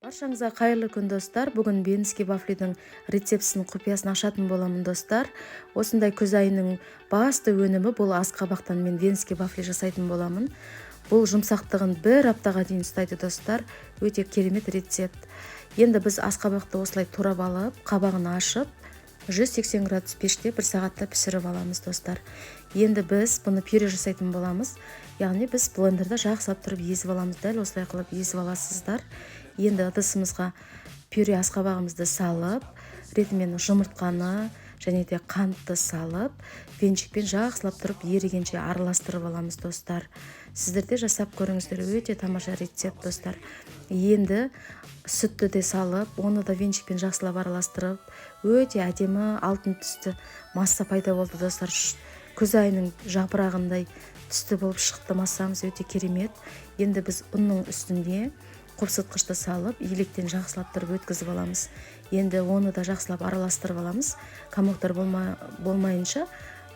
Баршаңызға қайырлы күн достар. Бүгін Венский вафлидің рецептісінің құпиясын ашатын боламын достар. Осындай күз айының басты өнімі бұл асқабақтан мен Венский вафли жасайтын боламын. Бұл жұмсақтығын бір аптаға дейін ұстайды достар. Өте керемет рецепт. Енді біз асқабақты осылай турап алып, қабағын ашып, 180 градус пеште 1 сағатта пісіріп аламыз достар. Енді біз бұны пюре жасайтын боламыз. Яғни біз блендерда жақсылап тұрып езіп аламыз. Дәл осылай қылып езіп аласыздар. Енді ыдысымызға пюре асқабағымызды салып, ретімен жұмыртқаны және де қантты салып, венчикпен жақсылап тұрып ерігенше араластырып аламыз достар. Сіздер де жасап көріңіздер, өте тамаша рецепт достар. Енді сүтті де салып, оны да венчикпен жақсылап араластырып, өте әдемі алтын түсті масса пайда болды достар. Күз айының жапырағындай түсті болып шықты массамыз, өте керемет. Енді біз ұнның үстінде қопсытқышты салып, електен жақсылап тұрып өткізіп аламыз. Енді оны да жақсылап араластырып аламыз. Комоктар болмайынша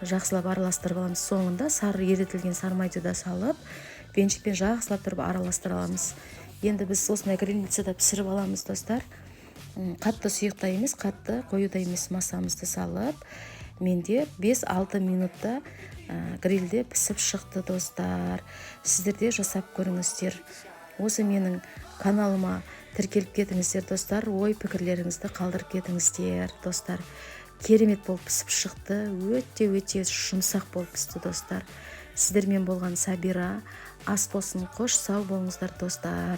жақсылап араластырып аламыз. Соңында сары ерітілген сармайды да салып, венчикпен жақсылап тұрып араластырып аламыз. Енді біз осындай грильницада пісіріп аламыз достар. Қатты сұйықта емес, қатты қоюда емес массамызды салып, менде 5-6 минутта грильде пісіп шықты достар. Сіздер де жасап көріңіздер. Осы менің каналыма тіркеліп кетіңіздер достар. Ой пікірлеріңізді қалдырып кетіңіздер достар. Керемет болып пісіп шықты. Өте жұмсақ болып пісті достар. Сіздермен болған Сабира. Ас болсын, қош сау болыңыздар достар.